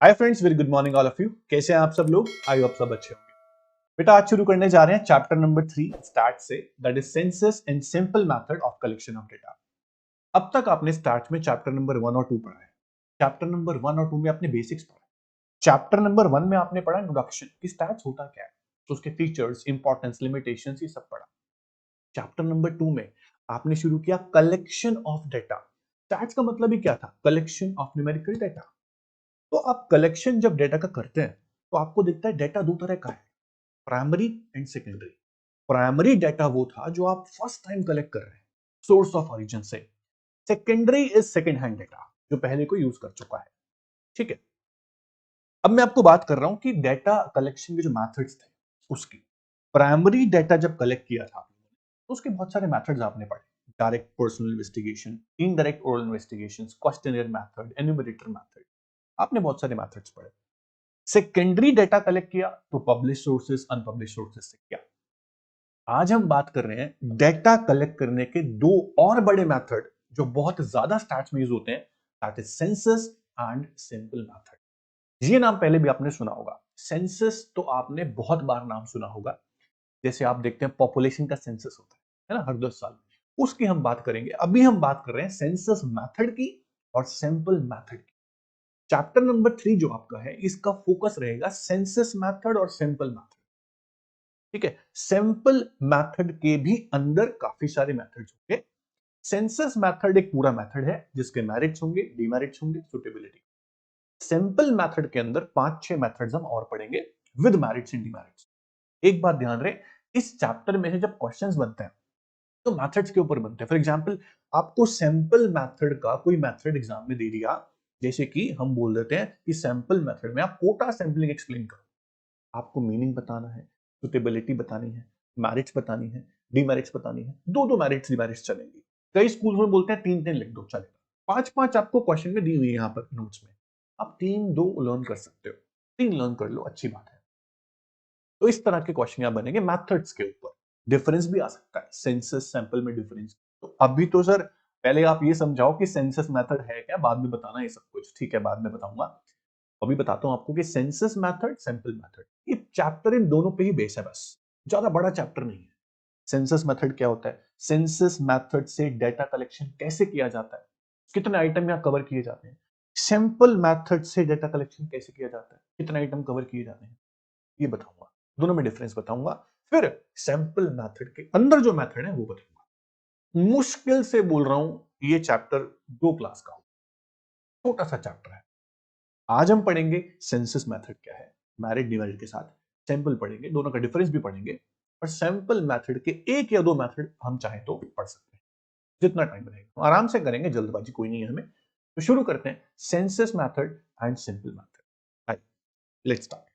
Hi friends, very good morning all of you. कैसे हैं आप सब लोग? आई होप सब अच्छे होंगे। बेटा आज शुरू करने जा रहे हैं चैप्टर नंबर 3 स्टार्ट से, that is census and simple method of collection of data. अब तक आपने स्टार्ट में चैप्टर नंबर 1 और 2 पढ़ा है। चैप्टर नंबर 1 और 2 में आपने बेसिक्स पढ़ा है। चैप्टर नंबर 1 में आपने पढ़ा इंट्रोडक्शन कि स्टैट्स होता क्या है, तो उसके फीचर्स, इंपॉर्टेंस, लिमिटेशंस ये सब पढ़ा। चैप्टर नंबर 2 में आपने शुरू किया कलेक्शन ऑफ डेटा। स्टैट्स का मतलब ही क्या था? Collection of numerical data. तो आप कलेक्शन जब डेटा का करते हैं तो आपको दिखता है डेटा दो तरह का है, primary and secondary. Primary data वो था जो आप फर्स्ट टाइम कलेक्ट कर रहे हैं सोर्स ऑफ ओरिजिन से। Secondary is second hand data जो पहले को यूज कर चुका है। ठीक है, अब मैं आपको बात कर रहा हूं कि डेटा कलेक्शन के जो मेथड्स थे उसकी। प्राइमरी डेटा जब कलेक्ट किया था तो उसके बहुत सारे मेथड्स आपने पढ़े। Direct personal investigation, indirect oral investigation, questionnaire method, enumerator method, आपने बहुत सारे मेथड्स पढ़े। सेकेंडरी डेटा कलेक्ट किया तो पब्लिश सोर्सेस, अनपब्लिश सोर्सेस से किया। आज हम बात कर रहे हैं डेटा कलेक्ट करने के दो और बड़े मेथड जो बहुत ज्यादा स्टैट्स में यूज होते हैं, that is census and simple method. ये नाम पहले भी आपने सुना होगा। सेंसस तो आपने बहुत बार नाम सुना होगा। जैसे आप देखते हैं पॉपुलेशन का सेंसस होता है ना, हर 10 साल में, उसकी हम बात करेंगे। अभी हम बात कर रहे हैं सेंसस मेथड की और सिंपल मेथड की। चैप्टर नंबर 3 जो आपका है इसका फोकस रहेगा सेंसस मेथड और सिंपल मेथड। ठीक है, सिंपल मेथड के भी अंदर काफी सारे मेथड्स होंगे। सेंसस मेथड एक पूरा मेथड है जिसके मेरिट्स होंगे, डिमेरिट्स होंगे, सुटेबिलिटी। सिंपल मेथड के अंदर 5-6 मेथड्स हम और पढ़ेंगे विद मेरिट्स एंड डिमेरिट्स। एक बात ध्यान रहे, इस चैप्टर में से जब क्वेश्चंस बनते हैं तो मेथड्स के ऊपर बनते हैं। फॉर एग्जांपल, आपको सैंपल मेथड का कोई मेथड एग्जाम में दे दिया, जैसे कि हम बोल देते हैं कि सैंपल मेथड में आप कोटा सैंपलिंग एक्सप्लेन करो। आपको मीनिंग बताना है, सुटेबिलिटी बतानी है, मेरिट्स बतानी है, डिमेरिट्स बतानी है। दो दो मेरिट्स डिमेरिट्स चलेंगी। कई स्कूल में बोलते हैं 3-3 लिख दो, चलेगा। 5-5 आपको क्वेश्चन में दी हुई है यहाँ पर नोट्स में। आप 3-2 लर्न कर सकते हो, 3 लर्न कर लो, अच्छी बात है। तो इस तरह के क्वेश्चन यहाँ बनेंगे मैथड्स के ऊपर। डिफरेंस भी आ सकता है सेंसस सैंपल में डिफरेंस। तो अभी तो सर पहले आप ये समझाओ कि सेंसस मेथड है क्या, बाद में बताना ये सब कुछ। ठीक है, बाद में बताऊंगा। अभी बताता हूं आपको कि सेंसस मेथड, सैंपल मेथड, ये चैप्टर इन दोनों पे ही बेस है, बस ज्यादा बड़ा चैप्टर नहीं है। सेंसस मेथड क्या होता है, सेंसस मेथड से डेटा कलेक्शन कैसे किया जाता है, कितने आइटम यहां कवर किए जाते हैं। सैंपल मेथड से डेटा कलेक्शन कैसे किया जाता है, कितने आइटम कवर किए जाते हैं, ये बताऊंगा। दोनों में डिफरेंस बताऊंगा। फिर सैंपल मेथड के अंदर जो मेथड है वो बताऊंगा। मुश्किल से बोल रहा हूं ये चैप्टर 2 क्लास का हो, छोटा सा चैप्टर है। आज हम पढ़ेंगे सेंसस मेथड क्या है मैरिड डिवाइड के साथ, सैंपल पढ़ेंगे, दोनों का डिफरेंस भी पढ़ेंगे, और सैंपल मेथड के एक या दो मेथड हम चाहे तो पढ़ सकते हैं, जितना टाइम रहेगा आराम से करेंगे, जल्दबाजी कोई नहीं है हमें। तो शुरू करते हैं census method and simple method. Let's start.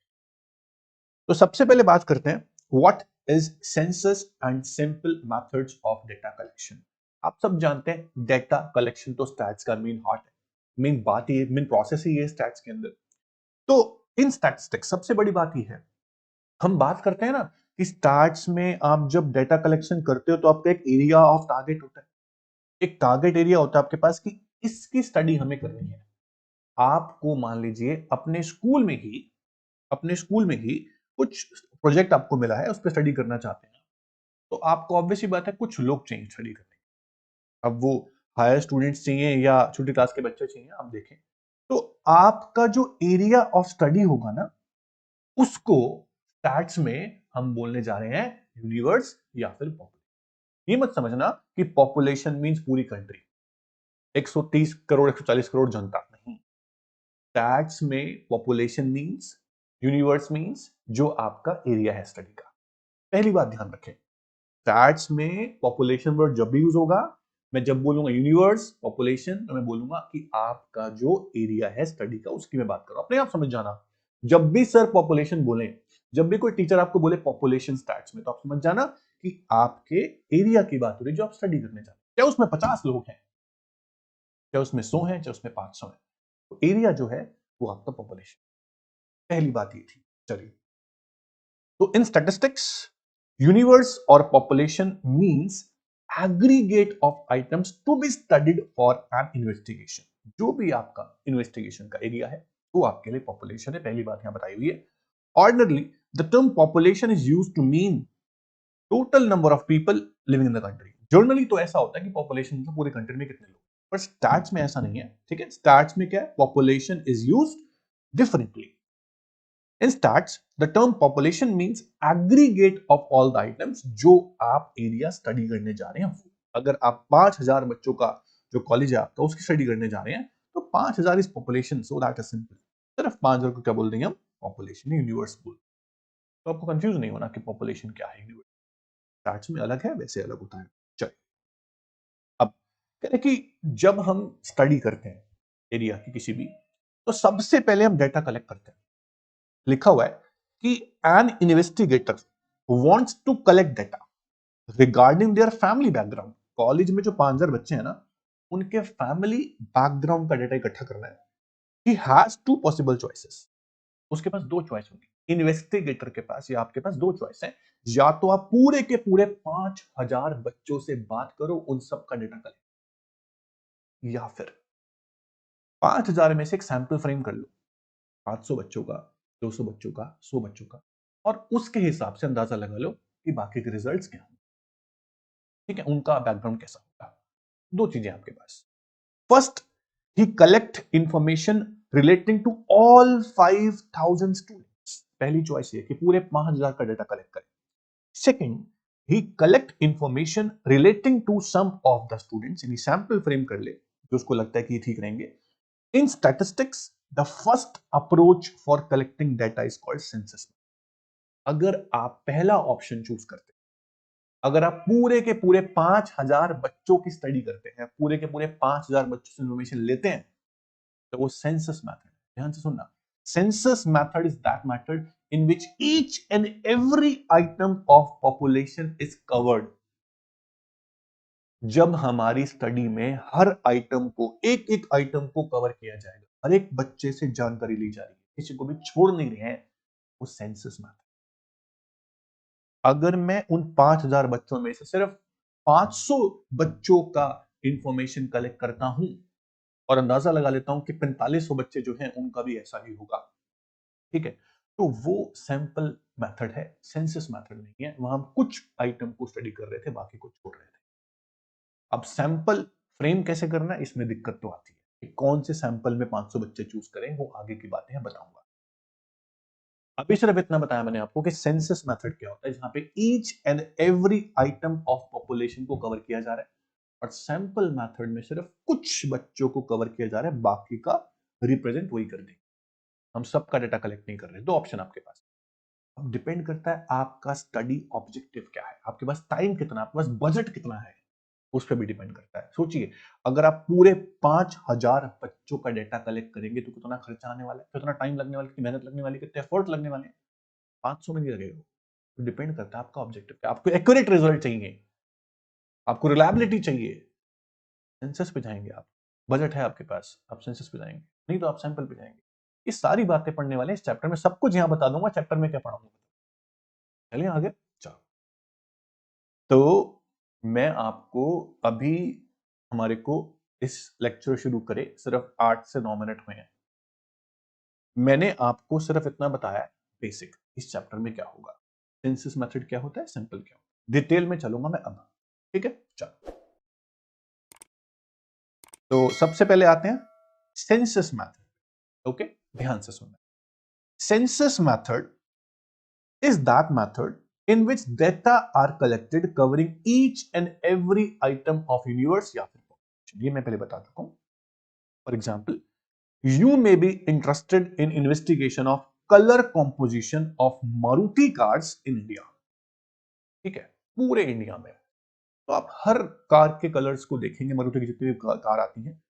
तो सबसे पहले बात करते हैं what is census and simple methods of data collection. आप सब जानते हैं डेटा कलेक्शन तो स्टैट्स का मेन हार्ट है, मेन बात ही, मेन प्रोसेस ही है स्टैट्स के अंदर। तो इन स्टैटिस्टिक्स सबसे बड़ी बात ही है, हम बात करते हैं ना कि स्टैट्स में आप जब डेटा कलेक्शन करते हो तो आपका एक एरिया ऑफ टारगेट होता है, एक टारगेट एरिया होता है आपके पास कि इसकी स्टडी हमें करनी है। आपको मान लीजिए अपने स्कूल में ही कुछ प्रोजेक्ट आपको मिला है, उस पर स्टडी करना चाहते हैं, तो आपको ऑब्वियस ही बात है कुछ लोग चाहिए स्टडी करने। अब वो हायर स्टूडेंट्स चाहिए या छोटी क्लास के बच्चे चाहिए, आप देखें तो आपका जो एरिया ऑफ स्टडी होगा ना, उसको स्टैट्स में हम बोलने जा रहे हैं यूनिवर्स या फिर पॉपुलेशन। ये मत समझना कि पॉपुलेशन मींस पूरी कंट्री, 130 करोड़ 140 करोड़ जनता नहीं। स्टैट्स में पॉपुलेशन मींस, यूनिवर्स मींस जो आपका एरिया है स्टडी का। पहली बात ध्यान रखें, स्टैट्स में पॉपुलेशन वर्ड जब भी यूज होगा, मैं जब बोलूंगा यूनिवर्स पॉपुलेशन तो मैं बोलूंगा कि आपका जो एरिया है स्टडी का उसकी मैं बात कर रहा हूं। अपने आप समझ जाना, जब भी सर पॉपुलेशन बोले, जब भी कोई टीचर आपको बोले पॉपुलेशन स्टैट्स में, तो आप समझ जाना कि आपके एरिया की बात हो रही है जो आप स्टडी करने जाते हैं। चाहे उसमें 50 लोग हैं, चाहे उसमें 100 हैं, चाहे उसमें 500 हैं, तो एरिया जो है वो आपका पॉपुलेशन। पहली बात ये थी। चलिए, तो इन स्टैटिस्टिक्स यूनिवर्स और population means aggregate of items to be studied for an investigation. जो भी आपका इन्वेस्टिगेशन का एरिया है वो आपके लिए पॉपुलेशन है, पहली बात यहां बताई हुई है। Ordinarily the term population is used to mean total number of people living in the country. Generally तो ऐसा होता है कि पॉपुलेशन मतलब पूरे कंट्री में कितने लोग, पर स्टैट्स में ऐसा नहीं है। ठीक है, स्टैट्स में क्या है, population is used differently. In stats, the term population means aggregate of all the items जो आप एरिया स्टडी करने जा रहे हैं। अगर आप 5,000 बच्चों का जो कॉलेज है आपका उसकी स्टडी करने जा रहे हैं तो 5,000 is population, so that is simple. सिर्फ 5,000 को क्या बोल देंगे हम, पॉपुलेशन, यूनिवर्स बोल। तो आपको कंफ्यूज नहीं होना कि पॉपुलेशन क्या है। यूनिवर्स स्टैट्स में अलग है, वैसे अलग होता है। चलिए, अब कह रहे कि जब हम स्टडी करते हैं एरिया की किसी भी, तो सबसे पहले हम डेटा कलेक्ट करते हैं। लिखा हुआ है कि an investigator wants to collect data regarding their family background. College में जो 5,000 बच्चे हैं ना, उनके फैमिली बैकग्राउंड का डेटा इकट्ठा करना है। He has two possible choices. उसके पास दो चॉइस होंगी, इन्वेस्टिगेटर के पास या आपके पास दो चॉइस है। या तो आप पूरे के पूरे 5,000 बच्चों से बात करो, उन सब का डेटा कलेक्ट, या फिर 5,000 में से एक सैंपल फ्रेम कर लो, 500 बच्चों का, 200 बच्चों का, 100 बच्चों का, और उसके हिसाब से अंदाजा लगा लो कि बाकी के रिजल्ट्स क्या होंगे। ठीक है, उनका बैकग्राउंड कैसा होगा। दो चीजें आपके पास। First, he collect information relating to all 5,000 students. पहली चॉइस ये कि पूरे 5,000 का डेटा कलेक्ट करें। Second, he collect information relating to some of the students, यानी सैंपल फ्रेम कर ले जो उसको लगता है कि ये ठीक रहेंगे। इन statistics the first approach for collecting data is called census. अगर आप पहला ऑप्शन चूज करते हैं, अगर आप पूरे के पूरे 5,000 बच्चों की स्टडी करते हैं, पूरे के पूरे 5,000 बच्चों से इंफॉर्मेशन लेते हैं, तो वो सेंसस मेथड। ध्यान से सुनना, census method is that method in which each and every item of population is covered. जब हमारी स्टडी में हर आइटम को, एक एक आइटम को कवर किया जाएगा, हर एक बच्चे से जानकारी ली जा रही है, किसी को भी छोड़ नहीं रहे हैं, वो सेंसस मेथड। अगर मैं उन 5,000 बच्चों में से सिर्फ 500 बच्चों का इंफॉर्मेशन कलेक्ट करता हूं और अंदाजा लगा लेता हूं कि 4500 बच्चे जो हैं उनका भी ऐसा ही होगा, ठीक है, तो वो सैंपल मेथड है, सेंसस मेथड नहीं है। वहां हम कुछ आइटम को स्टडी कर रहे थे, बाकी को छोड़ रहे थे। अब सैंपल फ्रेम कैसे करना है, इसमें दिक्कत तो आती है कि कौन से सैंपल में 500 बच्चे चूज करें, वो आगे की बातें हैं, बताऊंगा। अभी सिर्फ इतना बताया मैंने आपको कि सेंसस मेथड क्या होता है, जहां पे each and every item of population को कवर किया जा रहा है, और सैंपल मेथड में सिर्फ कुछ बच्चों को कवर किया जा रहा है, बाकी का रिप्रेजेंट वही कर देंगे। हम सबका डेटा कलेक्ट नहीं कर रहे। दो ऑप्शन आपके पास। अब डिपेंड करता है आपका स्टडी ऑब्जेक्टिव क्या है, आपके पास टाइम कितना, आपके पास बजट कितना है, उस पर भी डिपेंड करता है। सोचिए, अगर आप पूरे 5,000 बच्चों का डेटा कलेक्ट करेंगे तो कितना खर्चा आने वाला है, कितना टाइम लगने वाला है, कितनी मेहनत लगने वाली है, कितने एफर्ट लगने वाले हैं। 500 में नहीं लगेगा। तो डिपेंड करता है आपका ऑब्जेक्टिव क्या, आपको एक्यूरेट रिजल्ट चाहिए, आपको रिलायबिलिटी चाहिए, सेंसस पे जाएंगे आप। बजट है आपके पास, आप सेंसस पे जाएंगे, नहीं तो आप सैंपल पे जाएंगे। ये सारी बातें पढ़ने वाले इस चैप्टर में, सब कुछ यहां बता दूंगा चैप्टर में क्या पढ़ाऊंगा। चलिए आगे। चलो, तो मैं आपको अभी, हमारे को इस लेक्चर शुरू करे सिर्फ 8 से 9 मिनट हुए हैं। मैंने आपको सिर्फ इतना बताया है बेसिक, इस चैप्टर में क्या होगा, सेंसस मेथड क्या होता है, सिंपल क्या होता है, डिटेल में चलूंगा मैं अब। ठीक है, चलो, तो सबसे पहले आते हैं सेंसस मेथड। ओके, ध्यान से सुनना। Census method is that method in which data are collected covering each and every item of universe या फिर population। ये मैं पहले बता चुका हूं। For example, you may be interested in investigation of color composition of Maruti cars in India। ठीक है, पूरे इंडिया में तो आप हर कार के कलर्स को देखेंगे, मारुति की जितनी भी कार आती हैं,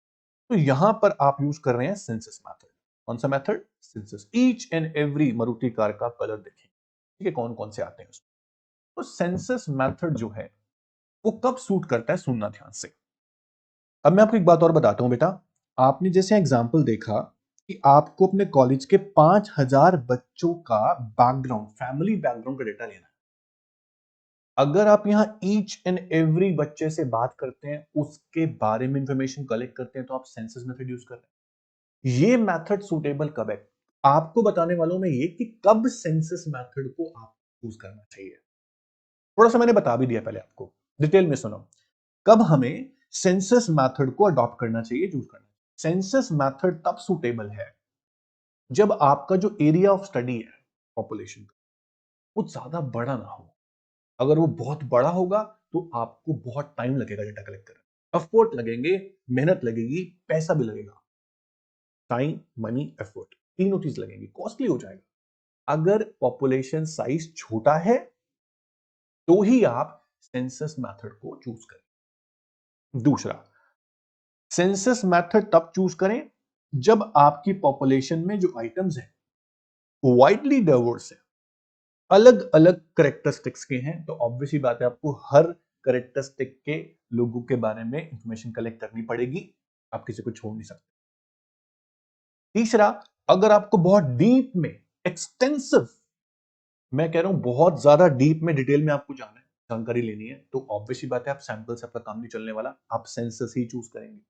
तो यहां पर आप यूज कर रहे हैं सेंसस मेथड। कौन सा method, census. Each and every Maruti car का कलर देखेंगे, ठीक है, कौन कौन से आते हैं उसमें। तो सेंसस मेथड जो है वो कब सूट करता है, सुनना ध्यान से। अब मैं आपको एक बात और बताता हूं बेटा, आपने जैसे एग्जांपल देखा कि आपको अपने कॉलेज के 5,000 बच्चों का बैकग्राउंड, फैमिली बैकग्राउंड का डेटा लेना है। अगर आप यहां ईच एंड एवरी बच्चे से बात करते हैं, उसके बारे में इंफॉर्मेशन कलेक्ट करते हैं, तो आप सेंसस मेथड यूज कर रहे हैं। ये मेथड सुटेबल कब है? आपको बताने वाला हूं मैं ये कि कब सेंसस मेथड को आप यूज करना चाहिए। थोड़ा सा मैंने बता भी दिया पहले आपको, डिटेल में सुनो। कब हमें सेंसस मेथड को अडॉप्ट करना चाहिए, यूज करना चाहिए। सेंसस मेथड तब सुटेबल है जब आपका जो एरिया ऑफ स्टडी है पॉपुलेशन का, वो ज्यादा बड़ा ना हो। अगर वो बहुत बड़ा होगा तो आपको बहुत टाइम लगेगा डेटा कलेक्ट करने, एफर्ट लगेंगे, मेहनत लगेगी, पैसा भी लगेगा। टाइम, मनी, एफर्ट, तीनों चीज लगेंगी, कॉस्टली हो जाएगा। अगर पॉपुलेशन साइज छोटा है तो ही आप सेंसस मेथड को चूज करें। दूसरा, सेंसस मेथड तब चूज करें जब आपकी पॉपुलेशन में जो आइटम्स हैं वाइडली डाइवर्स है, अलग अलग करेक्टरिस्टिक्स के हैं, तो ऑब्वियसली बात है आपको हर करेक्टरिस्टिक के लोगों के बारे में इंफॉर्मेशन कलेक्ट करनी पड़ेगी, आप किसी को छोड़ नहीं सकते। तीसरा, अगर आपको बहुत डीप में, एक्सटेंसिव, मैं कह रहा हूं बहुत ज्यादा डीप में, डिटेल में आपको जाना है, जानकारी लेनी है, तो ऑब्वियसली बात है आप सैंपल से आपका काम नहीं चलने वाला, आप सेंसस ही चूज करेंगे।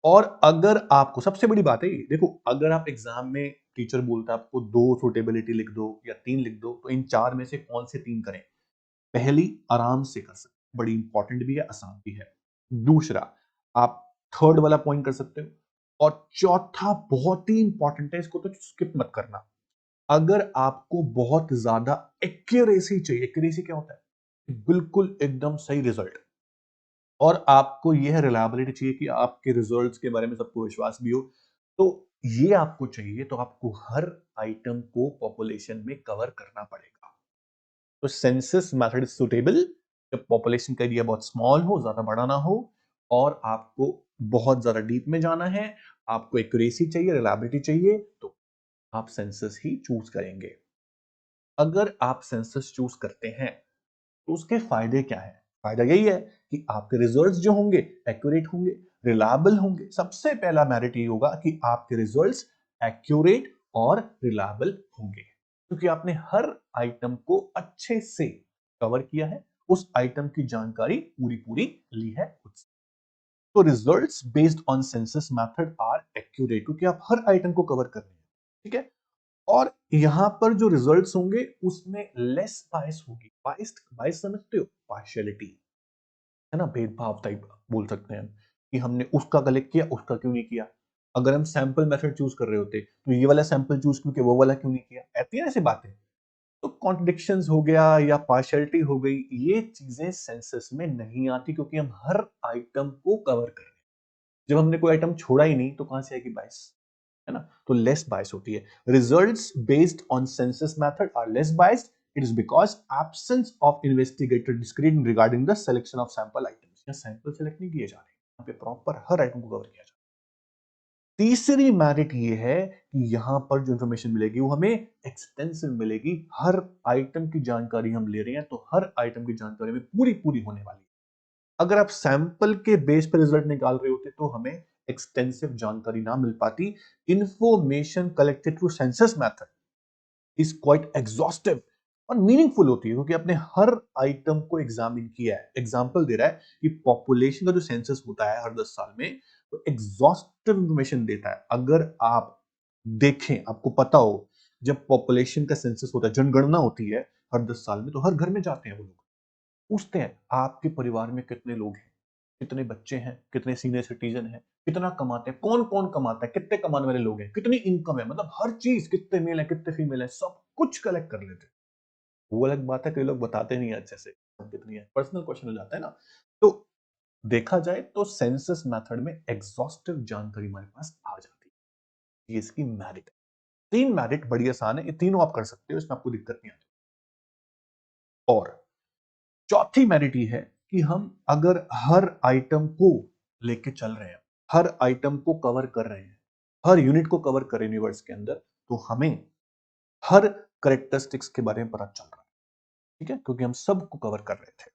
और अगर आपको, सबसे बड़ी बात है ये देखो, अगर आप एग्जाम में टीचर बोलता है आपको 2 सुटेबिलिटी लिख दो या 3 लिख दो, तो इन 4 में से कौन से 3 करें? पहली आराम से कर सकते, बड़ी इंपॉर्टेंट भी है, आसान भी है। दूसरा, आप थर्ड वाला पॉइंट कर सकते हो। और चौथा बहुत ही इंपॉर्टेंट है, इसको तो स्किप मत करना। अगर आपको बहुत ज्यादा एक्यूरेसी चाहिए, एक्यूरेसी क्या होता है? बिल्कुल एकदम सही रिजल्ट, और आपको यह रिलायबिलिटी चाहिए कि आपके रिजल्ट्स के बारे में सबको विश्वास भी हो, तो ये आपको चाहिए, तो आपको हर आइटम को पॉपुलेशन में कवर करना पड़ेगा। तो सेंसस मेथड इज सुटेबल जब पॉपुलेशन का एरिया बहुत स्मॉल हो, ज्यादा बड़ा ना हो, और आपको बहुत ज्यादा डीप में जाना है, आपको एक्यूरेसी चाहिए, रिलायबिलिटी चाहिए, तो आप सेंसस ही चूज करेंगे। अगर आप सेंसस चूज करते हैं तो उसके फायदे क्या है? फायदा यही है कि आपके रिजल्ट्स जो होंगे एक्यूरेट होंगे, रिलायबल होंगे। सबसे पहला मेरिट ये होगा कि आपके रिजल्ट्स एक्यूरेट और रिलायबल होंगे, क्योंकि आपने हर आइटम को अच्छे से कवर किया है, उस आइटम की जानकारी पूरी पूरी ली है खुद से। तो results based on census method are accurate, क्योंकि आप हर आइटम को कवर कर रहे हैं, ठीक है। और यहां पर जो रिजल्ट्स होंगे उसमें लेस बायस होगी। बायस्ड, बायस समझते हो? पार्शियलिटी, है ना, भेदभाव टाइप बोल सकते हैं हम, कि हमने उसका कलेक्ट किया, उसका क्यों नहीं किया। अगर हम सैंपल मेथड चूज कर रहे होते तो ये वाला सैंपल चूज क्यों किया, वो वाला क्यों नहीं किया, ऐसी है ऐसी बातें। तो कॉन्ट्रडिक्शंस हो गया या पार्शियलिटी हो गई, ये चीजें सेंसस में नहीं आती, क्योंकि हम हर आइटम को कवर कर रहे हैं। जब हमने कोई आइटम छोड़ा ही नहीं तो कहां से आएगी बायस, है ना। तो लेस बायस होती है। Results based on census method are less biased, it is because absence of investigated discretion regarding the selection of sample items. या सैंपल सेलेक्ट नहीं किए जा रहे, यहाँ पे प्रॉपर हर आइटम को कवर किया जा रहा है। तीसरी मेरिट ये है कि यहां पर जो इंफॉर्मेशन मिलेगी वो हमें एक्सटेंसिव मिलेगी। हर आइटम की जानकारी हम ले रहे हैं, तो हर आइटम की जानकारी में पूरी पूरी होने वाली है। अगर आप सैंपल के बेस पर रिजल्ट निकाल रहे होते तो हमें एक्सटेंसिव जानकारी ना मिल पाती। Information collected through census method is quite exhaustive और मीनिंगफुल होती है, क्योंकि आपने हर आइटम को एग्जामिन किया है। एग्जांपल दे रहा है कि पॉपुलेशन का जो सेंसस होता है हर 10 साल में, तो एग्जॉस्टिव इंफॉर्मेशन देता है। अगर आप देखें, आपको पता हो, जब पॉपुलेशन का सेंसस होता है, जनगणना होती है हर 10 साल में, तो हर घर में जाते हैं वो लोग, पूछते हैं आपके परिवार में कितने लोग हैं, कितने बच्चे हैं, कितने सीनियर सिटीजन हैं, कितना कमाते हैं, कौन कौन कमाता है, कितने कमाने वाले लोग हैं, कितनी इनकम है, मतलब हर चीज, कितने मेल हैं, कितने फीमेल हैं, सब कुछ कलेक्ट कर लेते हैं। वो अलग बात है, कई लोग बताते नहीं है अच्छे से कितनी है, पर्सनल क्वेश्चन हो जाता है ना। तो देखा जाए तो सेंसस मेथड में एग्जॉस्टिव जानकारी हमारे पास आ जाती है। ये इसकी मेरिट है। 3 मेरिट बड़ी आसान है, ये तीनों आप कर सकते हो, इसमें आपको दिक्कत नहीं आती। और चौथी मेरिट ये है कि हम अगर हर आइटम को लेके चल रहे हैं, हर आइटम को कवर कर रहे हैं, हर यूनिट को कवर कर रहे हैं यूनिवर्स के अंदर, तो हमें हर करेक्टरिस्टिक्स के बारे में पता चल रहा है, ठीक है, क्योंकि हम सबको कवर कर रहे थे।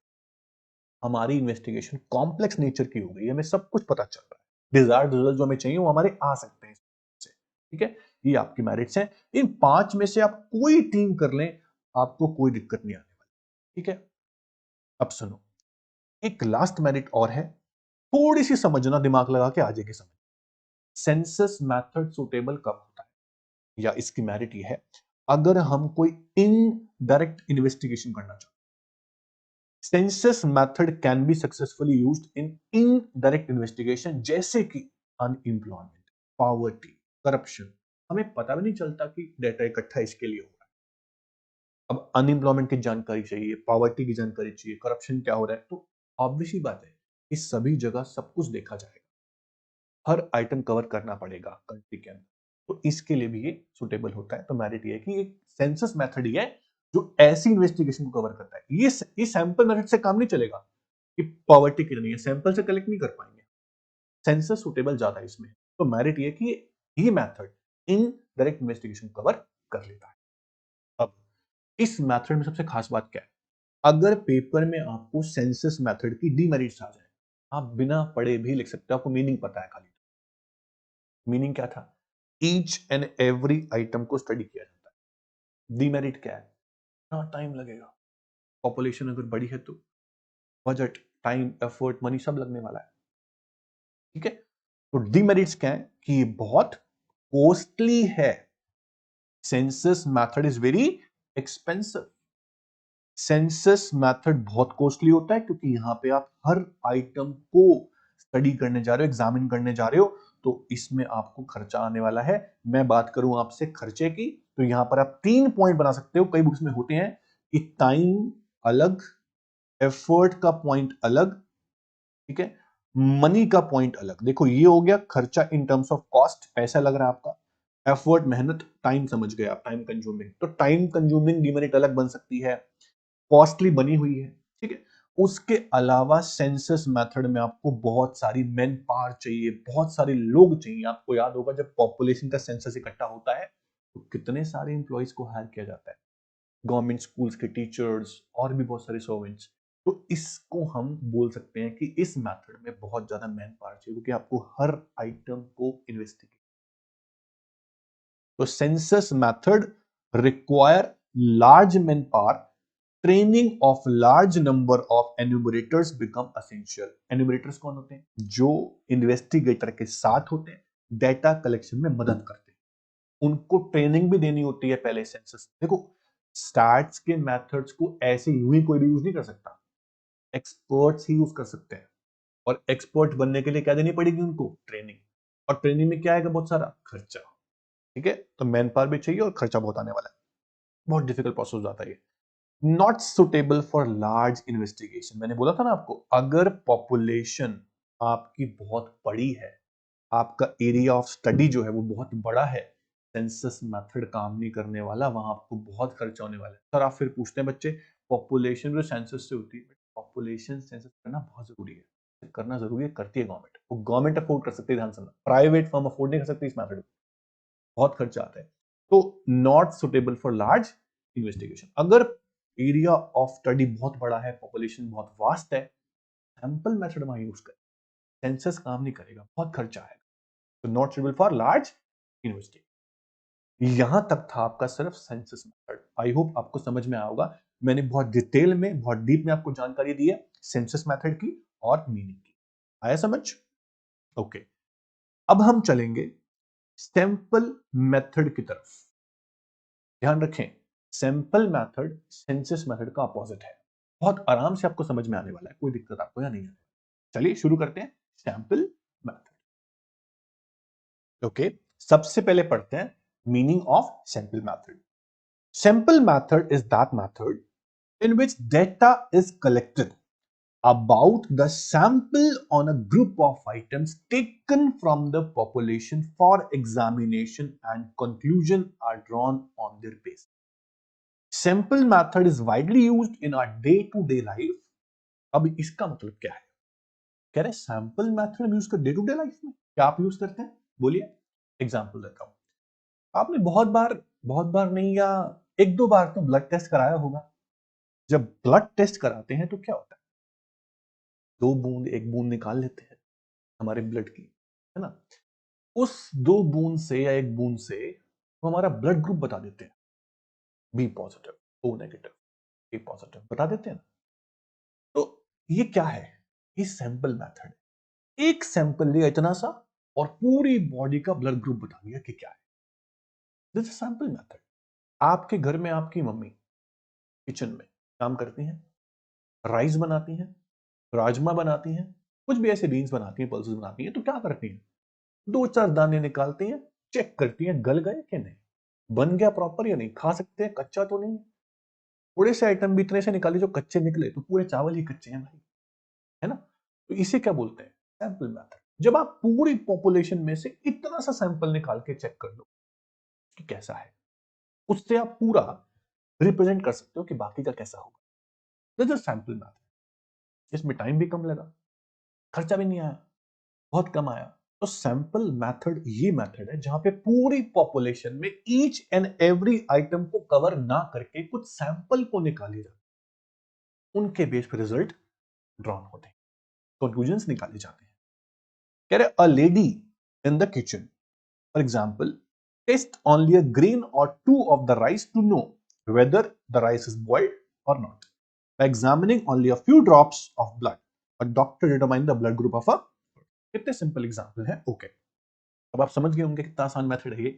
हमारी इन्वेस्टिगेशन कॉम्प्लेक्स नेचर की हो गई, हमें सब कुछ पता चल रहा है। डिजायर्ड रिजल्ट जो हमें चाहिए वो हमारे आ सकते हैं इससे, ठीक है। ये आपकी मेरिट्स हैं। इन 5 में से आप कोई टीम कर लें, आपको कोई दिक्कत नहीं आने वाली, ठीक है। अब सुनो, एक लास्ट मेरिट और है, थोड़ी सी समझना, दिमाग लगा के आ जाएगी समझ। सेंसस मेथड सुटेबल कब होता है, या इसकी मेरिट ये है अगर हम कोई इनडायरेक्ट इन्वेस्टिगेशन करना चाहते हैं। Census method can be successfully used in indirect investigation, जैसे कि अनएम्प्लॉयमेंट, पॉवर्टी, करप्शन। हमें पता भी नहीं चलता कि डेटा इकट्ठा इसके लिए हो रहा है। अब अनएम्प्लॉयमेंट की जानकारी चाहिए, पॉवर्टी की जानकारी चाहिए, करप्शन क्या हो रहा है, तो ऑब्वियस ही बात है इस सभी जगह सब कुछ देखा जाएगा, हर आइटम कवर करना पड़ेगा कंट्री के अंदर, तो इसके लिए भी ये सुटेबल होता है। तो मेरिट ये है कि ये सेंसस मेथड ही है जो ऐसी इन्वेस्टिगेशन को कवर करता है। ये सैंपल मेथड से काम नहीं चलेगा कि पॉवर्टी कितनी है, सैंपल से कलेक्ट नहीं कर पाएंगे, सेंसस सुटेबल ज्यादा है इसमें। तो मेरिट ये कि ये method in direct investigation cover कर लेता है। अब इस मेथड में सबसे खास बात क्या है, अगर पेपर में आपको सेंसस मेथड की डीमेरिट्स आ जाए, आप बिना पढ़े भी लिख सकते हो, आपको मीनिंग पता है खाली। मीनिंग क्या था, ईच एंड एवरी आइटम को स्टडी किया जाता है। डीमेरिट क्या है, ना टाइम लगेगा, पॉपुलेशन अगर बड़ी है तो बजट, टाइम, एफर्ट, मनी सब लगने वाला है। ठीक है, तो डीमेरिट्स क्या है कि ये बहुत कॉस्टली है, census method is very expensive. Census method बहुत कॉस्टली होता है क्योंकि यहां पे आप हर आइटम को स्टडी करने जा रहे हो, एग्जामिन करने जा रहे हो, तो इसमें आपको खर्चा आने वाला है। मैं बात करूं आपसे खर्चे की, तो यहां पर आप 3 पॉइंट बना सकते हो, कई बुक्स में होते हैं कि टाइम अलग, एफर्ट का पॉइंट अलग, ठीक है, मनी का पॉइंट अलग। देखो ये हो गया खर्चा इन टर्म्स ऑफ कॉस्ट, पैसा लग रहा है आपका, एफर्ट मेहनत, टाइम समझ गए आप, टाइम कंज्यूमिंग, तो टाइम कंज्यूमिंग डिमेरिट अलग बन सकती है, कॉस्टली बनी हुई है। ठीक है, उसके अलावा सेंसस मेथड में आपको बहुत सारी मैन पावर चाहिए, बहुत सारे लोग चाहिए। आपको याद होगा जब पॉपुलेशन का सेंसस इकट्ठा होता है तो कितने सारे एम्प्लॉइज को हायर किया जाता है, गवर्नमेंट स्कूल्स के टीचर्स और भी बहुत सारे सर्वेंट्स। तो इसको हम बोल सकते हैं कि इस मेथड में बहुत ज्यादा मैन पावर चाहिए क्योंकि आपको हर आइटम को इन्वेस्टिगेट, तो census method require large man power, training of large number of enumerators become essential. Enumerators कौन होते हैं, जो इन्वेस्टिगेटर के साथ होते हैं, डेटा कलेक्शन में मदद करते हैं, उनको ट्रेनिंग भी देनी होती है पहले सेंसस। देखो स्टैट्स के मेथड्स को ऐसे यूं ही कोई भी यूज नहीं कर सकता, एक्सपर्ट्स ही यूज कर सकते हैं, और एक्सपर्ट बनने के लिए क्या देनी पड़ेगी उनको, ट्रेनिंग, और ट्रेनिंग में क्या आएगा, बहुत सारा खर्चा। ठीक है, तो मैन पावर भी चाहिए और खर्चा बहुत आने वाला है, बहुत डिफिकल्ट प्रोसेस हो जाता है ये। Not suitable for large investigation, मैंने बोला था ना आपको, अगर पॉपुलेशन आपकी बहुत बड़ी है, आपका एरिया ऑफ स्टडी जो है वो बहुत बड़ा है, सेंसस मेथड काम नहीं करने वाला, वहां आपको बहुत खर्चा होने वाला है। सर आप फिर पूछते हैं बच्चे, पॉपुलेशन जो सेंसस से होती है, पॉपुलेशन सेंसस करना बहुत जरूरी है, करना जरूरी है, करती है गवर्नमेंट, वो गवर्नमेंट अफोर्ड कर सकती है, ध्यान सुनना, प्राइवेट फर्म अफोर्ड नहीं कर सकती इस मेथड, बहुत खर्चा आता है। तो not suitable for large investigation. अगर एरिया ऑफ स्टडी बहुत बड़ा है, पॉपुलेशन बहुत वास्ट है, सैंपल मेथड वहां यूज करें, सेंसस काम नहीं करेगा, बहुत खर्चा है, तो not suitable for large investigation. यहां तक था आपका सिर्फ सेंसस मेथड। आई होप आपको समझ में आया होगा, मैंने बहुत डिटेल में, बहुत डीप में आपको जानकारी दी है सेंसस मेथड की और मीनिंग की। आया समझ? ओके, अब हम चलेंगे सैंपल मेथड की तरफ। ध्यान रखें, सैंपल मेथड सेंसस मेथड का अपोजिट है, बहुत आराम से आपको समझ में आने वाला है, कोई दिक्कत आपको या नहीं है। चलिए शुरू करते हैं सैंपल मेथड। ओके, सबसे पहले पढ़ते हैं meaning of sample method. Sample method is that method in which data is collected about the sample on a group of items taken from the population for examination, and conclusion are drawn on their basis. Sample method is widely used in our day to day life. अब इसका मतलब क्या है, कह रहे sample method use कर day to day life में क्या आप यूज करते हैं, बोलिए। एग्जांपल देता हूं, आपने बहुत बार नहीं, या एक दो बार तो ब्लड टेस्ट कराया होगा। जब ब्लड टेस्ट कराते हैं तो क्या होता है, 2 बूंद 1 बूंद निकाल लेते हैं हमारे ब्लड की, है ना, उस 2 बूंद से या 1 बूंद से वो हमारा ब्लड ग्रुप बता देते हैं, बी पॉजिटिव, ओ नेगेटिव, ए पॉजिटिव बता देते हैं ना। तो ये क्या है, ये सैंपल मेथड है। एक सैंपल लिया इतना सा, और पूरी बॉडी का ब्लड ग्रुप बता दिया कि क्या है। This is sample method. आपके घर में आपकी मम्मी किचन में काम करती हैं, राइस बनाती हैं, राजमा बनाती हैं, कुछ भी ऐसे बीन्स बनाती हैं, पल्सेस बनाती हैं, तो क्या करती हैं? दो चार दाने निकालती हैं, चेक करती हैं गल गए कि नहीं, बन गया प्रॉपर या नहीं, खा सकते हैं, कच्चा तो नहीं। थोड़े से आइटम भी इतने से निकाले जो कच्चे निकले तो पूरे चावल ही कच्चे हैं भाई, है ना? तो इसे क्या बोलते हैं? Sample method. जब आप पूरी पॉपुलेशन में से इतना सा सैंपल निकाल के चेक कर लो कि कैसा है, उससे आप पूरा रिप्रेजेंट कर सकते हो कि बाकी का कैसा होगा। This is sample method. इसमें टाइम भी कम लगा, खर्चा भी नहीं आया, बहुत कम आया। तो सैंपल मेथड ये मेथड है जहां पे पूरी पॉपुलेशन में ईच एंड एवरी आइटम को कवर ना करके कुछ सैंपल को निकाले जाते, उनके बेस पर रिजल्ट ड्रॉन होते हैं, कंक्लूजन्स निकाले जाते हैं। कह रहे a lady in the kitchen, for example, taste only a grain or two of the rice to know whether the rice is boiled or not. By examining only a few drops of blood, a doctor determines the blood group of a. कितने simple example है। Okay, अब आप समझ गए होंगे कितना आसान method है ये।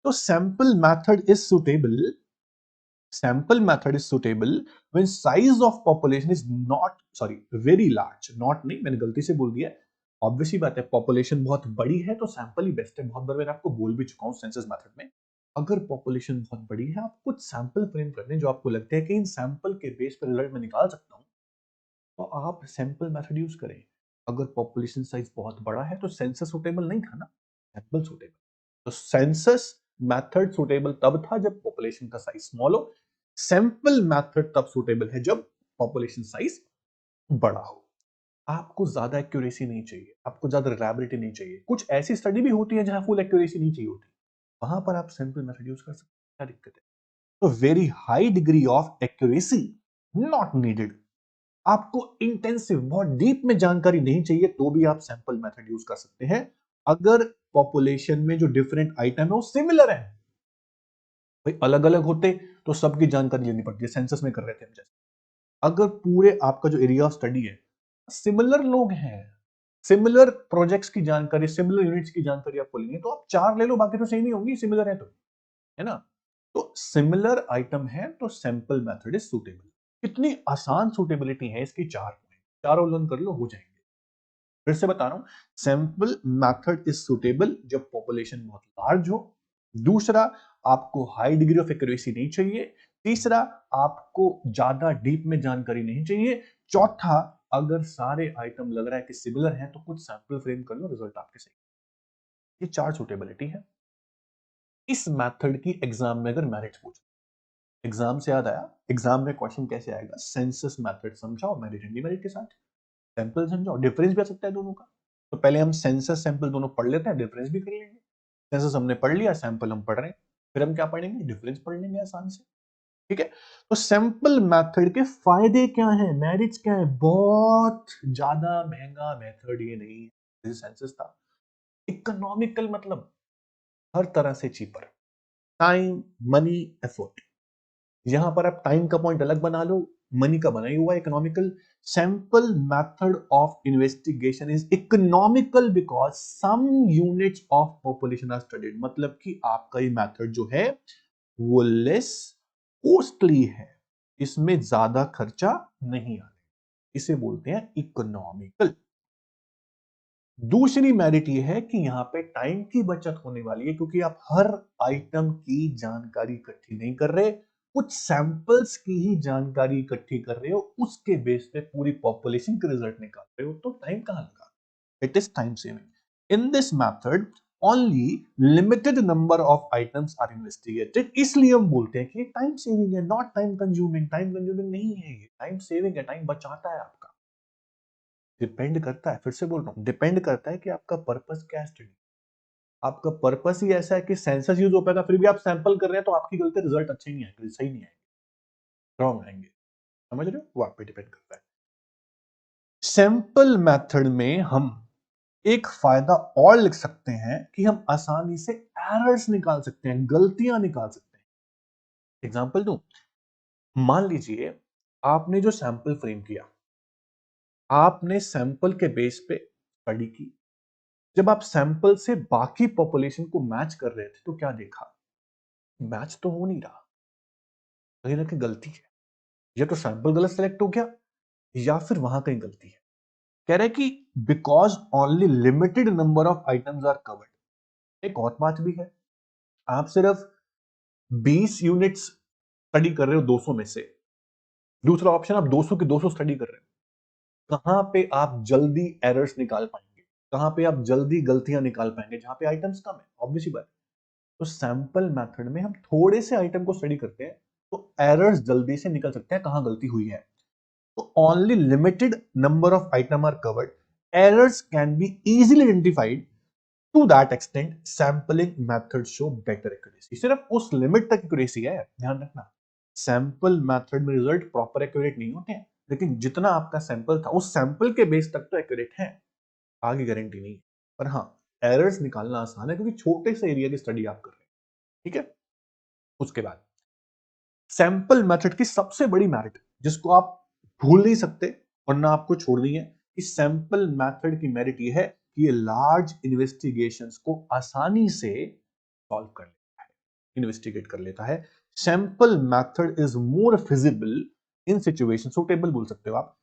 तो sample method is suitable, sample method is suitable when size of population is not, sorry, very large, not नहीं, मैंने गलती से बोल दिया। ऑब्वियसली बात है, पॉपुलेशन बहुत बड़ी है तो सैंपल ही बेस्ट है। बहुत बार मैंने आपको बोल भी चुका हूं सेंसस मेथड में, अगर पॉपुलेशन बहुत बड़ी है आप कुछ सैंपल फ्रेम कर दें जो आपको लगता है कि इन सैंपल के बेस पर रिजल्ट में निकाल सकता हूं, तो आप सैंपल मेथड यूज करें। अगर पॉपुलेशन साइज बहुत बड़ा है तो सेंसस सुटेबल नहीं था ना, सैंपल सुटेबल। तो सेंसस मेथड सुटेबल तब था जब पॉपुलेशन का साइज स्मॉल हो, सैंपल मेथड तब सुटेबल है जब पॉपुलेशन साइज बड़ा हो। आपको ज्यादा एक्यूरेसी नहीं चाहिए, आपको ज्यादा रिलायबिलिटी नहीं चाहिए। कुछ ऐसी स्टडी भी होती है जहां फुल एक्यूरेसी नहीं चाहिए होती, वहां पर आप सैंपल मेथड यूज कर सकते हैं, क्या दिक्कत है? तो very high degree of accuracy not needed. आपको इंटेंसिव बहुत डीप में जानकारी नहीं चाहिए तो भी आप सैंपल मेथड यूज कर सकते हैं, अगर पॉपुलेशन में जो डिफरेंट आइटम है वो सिमिलर है। भाई अलग अलग होते तो सबकी जानकारी लेनी पड़ती है, सेंसस में कर रहे थे हम जैसे। अगर पूरे आपका जो एरिया ऑफ स्टडी है सिमिलर लोग हैं, सिमिलर प्रोजेक्ट्स की जानकारी, सिमिलर यूनिट्स की जानकारी आपको लेनी है, तो आप चार ले लो, बाकी तो सेम ही होंगी, सिमिलर है तो, है ना? तो सिमिलर आइटम है तो सैंपल मेथड इज सुटेबल। कितनी आसान सुटेबिलिटी है इसकी, चार पॉइंट, चारों लर्न कर लो, हो जाएंगे। फिर से बता रहा हूं, सैंपल मेथड इज सुटेबल जब पॉपुलेशन बहुत लार्ज हो। दूसरा, आपको हाई डिग्री ऑफ एक्यूरेसी नहीं चाहिए। तीसरा, आपको ज्यादा डीप में जानकारी नहीं चाहिए। चौथा, अगर सारे आइटम लग रहा है कि सिमिलर हैं तो कुछ सैंपल फ्रेम कर लो, रिजल्ट आपके सही। ये चार सुटेबिलिटी है। इस मेथड की एग्जाम में अगर मेरिट पूछ, एग्जाम से याद आया, एग्जाम में क्वेश्चन कैसे आएगा? सेंसस मेथड समझाओ, मेरिट एंड डिमेरिट के साथ सैंपल समझाओ, डिफरेंस भी आ सकता है दोनों का। तो पहले हम सेंसस सैंपल दोनों पढ़ लेते हैं, डिफरेंस भी कर लेंगे। सेंसस हमने पढ़ लिया, सैंपल हम पढ़ रहे हैं, फिर हम क्या पढ़ेंगे? डिफरेंस पढ़ लेंगे आसान से। ठीक है, तो सैंपल मेथड के फायदे क्या हैं, मेरिट्स क्या है? बहुत ज्यादा महंगा मेथड ये नहीं है, जैसे सेंसस था। इकोनॉमिकल मतलब हर तरह से चीपर, टाइम, मनी, एफर्ट। यहां पर आप टाइम का पॉइंट अलग बना लो, मनी का बना ही हुआ economical. Sample method of investigation is economical because some units of population are studied. मतलब कि आपका ये मेथड जो है वो लेस कॉस्टली है, इसमें ज्यादा खर्चा नहीं आने, इसे बोलते हैं इकोनॉमिकल। दूसरी मेरिट ये है कि यहां पे टाइम की बचत होने वाली है, क्योंकि आप हर आइटम की जानकारी इकट्ठी नहीं कर रहे, कुछ सैंपल्स की ही जानकारी इकट्ठी कर रहे हो, उसके बेस पे पूरी पॉपुलेशन के रिजल्ट निकाल रहे हो, तो टाइम कहां लगा? It is time saving. In this method only limited number of items are investigated, इसलिए हम बोलते हैं कि ये टाइम सेविंग है, not time consuming. Time consuming नहीं है, ये टाइम सेविंग है, टाइम बचाता है आपका। डिपेंड करता है, फिर से बोल रहा हूं, डिपेंड करता है कि आपका पर्पस क्या है स्टडी। आपका पर्पस ही ऐसा है कि सेंसस यूज हो पाएगा, फिर भी आप सैंपल कर रहे हैं तो आपकी गलती, रिजल्ट अच्छे नहीं आएंगे, सही नहीं आएंगे, रॉन्ग आएंगे। समझ रहे हो? वो आप पे डिपेंड करता है। सैंपल मेथड में हम एक फायदा और लिख सकते हैं कि हम आसानी से एरर्स निकाल सकते हैं, गलतियां निकाल सकते हैं। एग्जांपल दूं, मान लीजिए आपने जो सैंपल फ्रेम किया, आपने सैंपल के बेस पे स्टडी की, जब आप सैंपल से बाकी पॉपुलेशन को मैच कर रहे थे तो क्या देखा? मैच तो हो नहीं रहा, कहीं ना कहीं गलती है। या तो सैंपल गलत सेलेक्ट हो गया या फिर वहां कहीं गलती है। कह रहे हैं कि because only limited number of items are covered. एक और बात भी है, आप सिर्फ 20 यूनिट्स स्टडी कर रहे हो 200 में से। दूसरा ऑप्शन, आप 200 के 200 स्टडी कर रहे हो। कहां पे आप जल्दी एरर्स निकाल पाएंगे, कहां पे आप जल्दी गलतियां निकाल पाएंगे? जहां पे आइटम्स कम है, ऑब्वियसली बात। तो सैंपल मेथड में हम थोड़े से आइटम को स्टडी करते हैं तो एरर्स जल्दी से निकल सकते हैं, कहां गलती हुई है। तो only limited number of item are covered, errors can be easily identified. To that extent sampling method show better accuracy. सिर्फ उस लिमिट तक एक्यूरेसी है, ध्यान रखना। सैंपल मेथड में रिजल्ट प्रॉपर एक्यूरेट नहीं होते हैं, लेकिन जितना आपका सैंपल था उस सैंपल के बेस तक तो एक्यूरेट है, आगे गारंटी नहीं। पर हाँ, एरर्स निकालना आसान है क्योंकि छोटे से एरिया की स्टडी आप कर रहे हैं। ठीक है। उसके बाद सैंपल मेथड की सबसे बड़ी मेरिट जिसको आप भूल नहीं सकते और ना आपको छोड़नी है, कि सैंपल मेथड की मेरिट ये है कि ये लार्ज इन्वेस्टिगेशंस को आसानी से सॉल्व कर लेता है, इन्वेस्टिगेट कर लेता है। Sample method is more feasible in situation, suitable बोल सकते हो आप,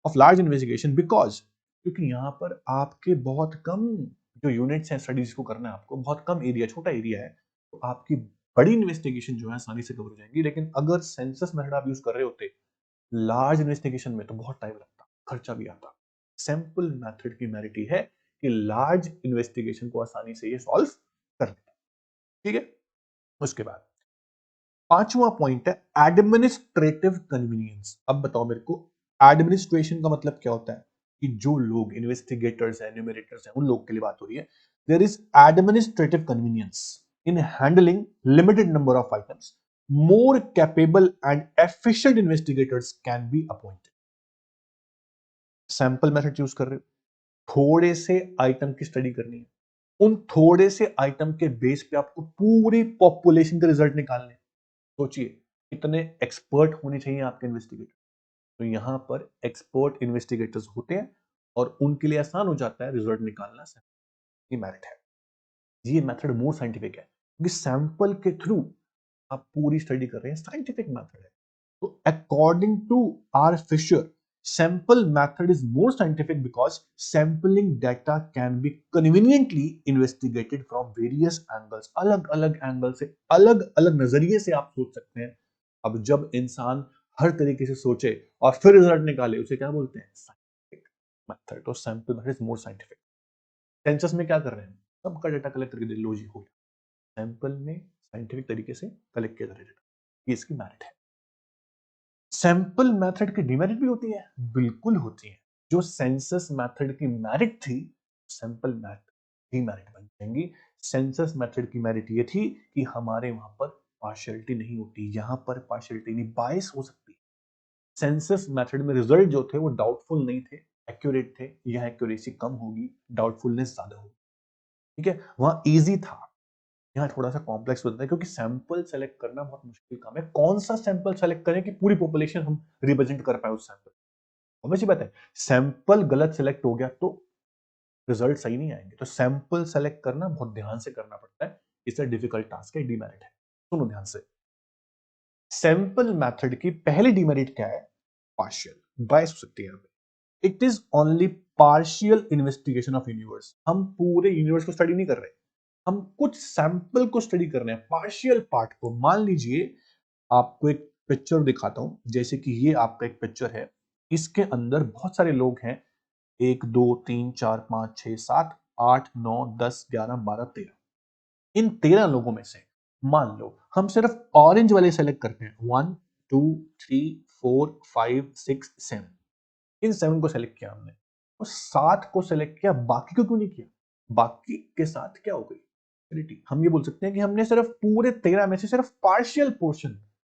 ऑफ लार्ज इन्वेस्टिगेशन बिकॉज, क्योंकि यहां पर आपके बहुत कम जो यूनिट्स हैं स्टडीज को करना है, आपको बहुत कम एरिया, छोटा एरिया है, तो आपकी बड़ी इन्वेस्टिगेशन जो है आसानी से कवर हो जाएंगी। लेकिन अगर सेंसस मेथड आप यूज कर रहे होते लार्ज इन्वेस्टिगेशन में, तो बहुत टाइम लगता, खर्चा भी आता। सैंपल मेथड की मेरिट है कि लार्ज इन्वेस्टिगेशन को आसानी से ये सॉल्व कर लेता। ठीक है। उसके बाद पांचवा पॉइंट है एडमिनिस्ट्रेटिव कन्वीनियंस। अब बताओ मेरे को, एडमिनिस्ट्रेशन का मतलब क्या होता है? कि जो लोग इन्वेस्टिगेटर्स हैं, न्यूमेरेटर्स हैं, उन लोग के लिए बात हो रही है। There is administrative convenience in handling limited number of items, more capable and efficient investigators can be appointed. Sample method use कर रहे हो, थोड़े से आइटम की स्टडी करनी है, उन थोड़े से आइटम के बेस पे आपको पूरी पॉपुलेशन के रिजल्ट निकालने हैं। सोचिए कितने एक्सपर्ट होने चाहिए आपके इन्वेस्टिगेटर। तो यहां पर एक्सपर्ट इन्वेस्टिगेटर्स होते हैं और उनके लिए आसान हो जाता है रिजल्ट निकालना। ये मेरिट है। ये मेथड मोर साइंटिफिक है क्योंकि सैंपल के थ्रू आप पूरी स्टडी कर रहे हैं, साइंटिफिक मेथड है। तो according to R Fisher, sample method is more scientific because sampling data can be conveniently investigated from various angles। अलग अलग एंगल से, अलग अलग नजरिए से आप सोच सकते हैं। अब जब इंसान हर तरीके से सोचे और फिर रिजल्ट निकाले, उसे क्या बोलते हैं? Scientific method. तो sample method is more scientific. Census में क्या कर रहे हैं? सबका डेटा कलेक्ट करके लो जी हो गया। सैंपल में साइंटिफिक तरीके से कलेक्ट किया जा रहा है डेटा, ये इसकी मेरिट है। सैंपल मेथड की डिमेरिट भी होती है, बिल्कुल होती है। जो सेंसस मेथड की मेरिट थी, सैंपल मेथड डिमेरिट बन जाएंगी। सेंसस मेथड की मेरिट ये थी कि हमारे वहां पर पार्शियलिटी नहीं होती, यहां पर पार्शियलिटी नहीं, बायस हो सकती है। सेंसस मेथड में रिजल्ट जो थे वो डाउटफुल नहीं थे, एक्यूरेट थे। यह एक्यूरेसी कम होगी, डाउटफुलनेस ज्यादा होगी। ठीक है, वहां इजी था, यहाँ थोड़ा सा कॉम्प्लेक्स होता है क्योंकि सैंपल सेलेक्ट करना बहुत मुश्किल काम है। कौन सा सैंपल सेलेक्ट करें कि पूरी पॉपुलेशन हम रिप्रेजेंट कर पाए उस सैंपल। ऑब्वियसली बात है, सैंपल गलत सेलेक्ट हो गया तो रिजल्ट सही नहीं आएंगे। तो सैंपल सेलेक्ट करना बहुत ध्यान से करना पड़ता है, इससे डिफिकल्ट टास्क है, डीमेरिट है। सुनो ध्यान से, सैंपल मेथड की पहली डीमेरिट क्या है? पार्शियल, बायस हो सकती है यहाँ पे। It is only partial investigation of universe. हम पूरे यूनिवर्स को स्टडी नहीं कर रहे, हम कुछ सैंपल को स्टडी कर रहे हैं, पार्शियल पार्ट को। मान लीजिए आपको एक पिक्चर दिखाता हूं, जैसे कि ये आपका एक पिक्चर है, इसके अंदर बहुत सारे लोग हैं, 1 2 3 4 5 6 7 8 9 10 11 12 13। इन 13 लोगों में से मान लो हम सिर्फ ऑरेंज वाले सेलेक्ट करते हैं, 1 2 3 4 5 6 7। इन 7 को सेलेक्ट किया हमने, तो 7 को सेलेक्ट किया, बाकी को क्यों नहीं किया? बाकी के साथ क्या हो गई? हम ये बोल सकते हैं कि हमने सिर्फ पूरे 13 में से सिर्फ पार्शियल पोर्शन,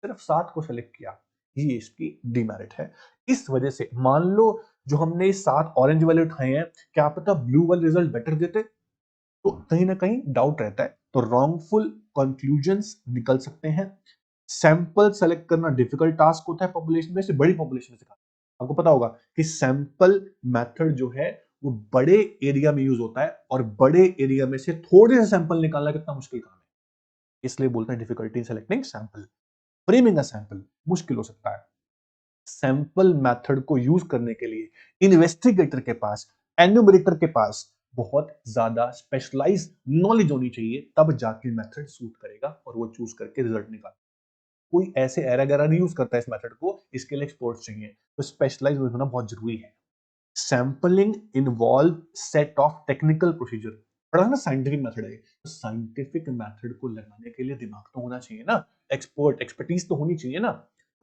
सिर्फ 7 को सेलेक्ट किया, ये इसकी डिमेरिट है। इस वजह से मान लो जो हमने 7 ऑरेंज वाले उठाए हैं, क्या पता ब्लू वाले रिजल्ट बेटर देते, तो कहीं ना कहीं डाउट रहता है, तो रॉन्गफुल कंक्लूजन्स निकल सकते हैं। सैंपल सेलेक्ट करना डिफिकल्ट टास्क होता है पॉपुलेशन में से, बड़ी पॉपुलेशन में से। आपको पता होगा कि सैंपल मेथड जो है वो बड़े एरिया में यूज होता है और बड़े एरिया में से थोड़े से सैंपल निकालना कितना मुश्किल काम है, इसलिए बोलते हैं difficulty in selecting sample. Framing a sample मुश्किल हो सकता है। सैंपल मेथड को यूज करने के लिए इन्वेस्टिगेटर के पास, एन्यूमरेटर के पास बहुत ज्यादा स्पेशलाइज्ड नॉलेज होनी चाहिए, तब जाके मेथड सूट करेगा और वो चूज करके रिजल्ट निकाल। कोई ऐसे एरा गैरा नहीं यूज करता इस मेथड को, इसके लिए एक्सपर्ट्स चाहिए, तो स्पेशलाइज होना बहुत जरूरी है। Sampling involve set of technical procedure, पढ़ा ना साइंटिफिक मेथड है, तो साइंटिफिक मेथड को लगाने के लिए दिमाग तो होना चाहिए ना, एक्सपर्टीज तो होनी चाहिए ना,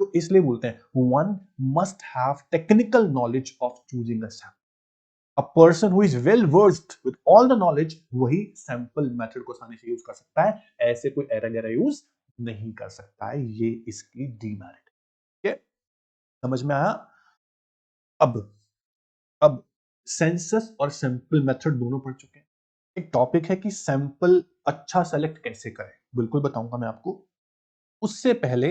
तो इसलिए बोलते हैं one must have technical knowledge of choosing a sample. A person who is well versed with all the knowledge वही सैंपल मेथड को आसानी से यूज कर सकता है, ऐसे कोई एरा गैरा यूज नहीं कर सकता है, ये इसकी डीमेरिट। ठीक है, समझ में आया? अब अब सेंसस और सैंपल मेथड दोनों पढ़ चुके हैं। एक टॉपिक है कि सैंपल अच्छा सेलेक्ट कैसे करें, बिल्कुल बताऊंगा मैं आपको। उससे पहले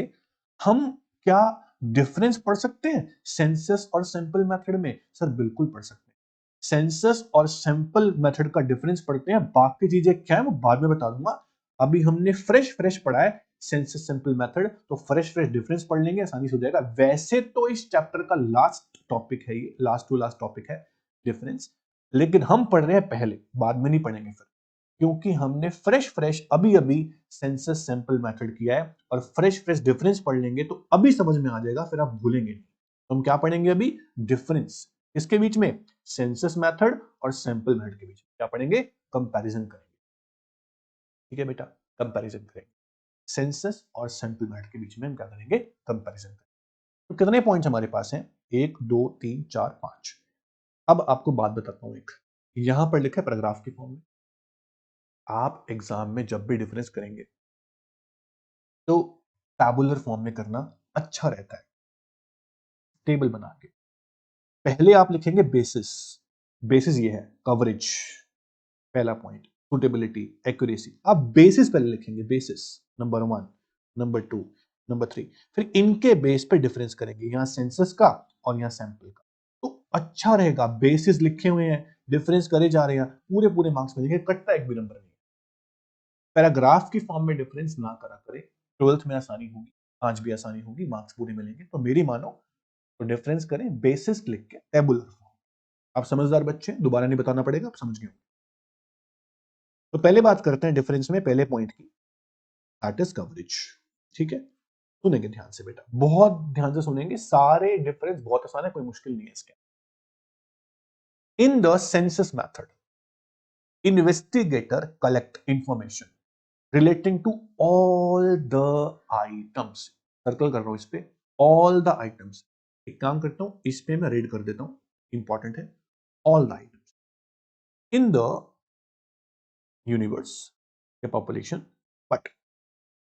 हम क्या डिफरेंस पढ़ सकते हैं सेंसस और सैंपल मेथड में? सर बिल्कुल पढ़ सकते हैं। सेंसस और सैंपल मेथड का डिफरेंस पढ़ते हैं, बाकी चीजें क्या है वो बाद में बता दूंगा। अभी हमने फ्रेश फ्रेश पढ़ा है सेंसस सैंपल मेथड, तो फ्रेश फ्रेश डिफरेंस पढ़ लेंगे, आसानी से हो जाएगा। वैसे तो इस चैप्टर का लास्ट टॉपिक है, ये लास्ट टू लास्ट टॉपिक है डिफरेंस, लेकिन हम पढ़ रहे हैं पहले, बाद में नहीं पढ़ेंगे फिर, क्योंकि हमने फ्रेश फ्रेश अभी अभी सेंसस सैंपल मेथड किया है और फ्रेश फ्रेश डिफरेंस पढ़ लेंगे तो अभी समझ में आ जाएगा, फिर आप भूलेंगे नहीं। तो हम क्या पढ़ेंगे अभी? डिफरेंस। इसके बीच में सेंसस मेथड और सैंपल मेथड के बीच क्या पढ़ेंगे? कंपैरिजन करेंगे। ठीक है बेटा, कंपैरिजन करेंगे सेंसस और सैंपल मेथड के बीच में, हम क्या करेंगे? कंपैरिजन करेंगे। तो कितने पॉइंट्स हमारे पास हैं? 1 2 3 4 5। अब आपको बात बताता हूं, एक यहां पर लिखा है पैराग्राफ की फॉर्म में। आप एग्जाम में जब भी डिफरेंस करेंगे तो टैबुलर फॉर्म में करना अच्छा रहता है, टेबल बना के। पहले आप लिखेंगे बेसिस, बेसिस ये है कवरेज, पहला पॉइंट सुटेबिलिटी एक्यूरेसी, आप बेसिस पहले लिखेंगे, बेसिस नंबर 1, नंबर 2, नंबर 3, फिर इनके बेस पे डिफरेंस करेंगे, यहां सेंसस का और यहां सैंपल का। तो अच्छा रहेगा, बेसिस लिखे हुए हैं, डिफरेंस करे जा रहे हैं, पूरे पूरे मार्क्स मिलेंगे, कटता एक भी नंबर नहीं। पैराग्राफ की फॉर्म में डिफरेंस ना करा करें, 12th में आसानी होगी, आज भी आसानी होगी, मार्क्स पूरे मिलेंगे, तो मेरी मानो तो डिफरेंस करें बेसिस लिख के टेबुलर फॉर्म। आप समझदार बच्चे, दोबारा नहीं बताना पड़ेगा, आप समझ गए। तो पहले बात करते हैं डिफरेंस में पहले पॉइंट की, दैट इज कवरेज। ठीक है, सुनेंगे ध्यान से बेटा, बहुत ध्यान से सुनेंगे, सारे डिफरेंस बहुत आसान है, कोई मुश्किल नहीं है इसके। In the census method investigator collect information relating to all the items, circle कर रहा हूं इस पे, all the items। एक काम करता हूं, इस पे मैं रीड कर देता हूं, इंपॉर्टेंट है, all the items in the universe के पॉपुलेशन, बट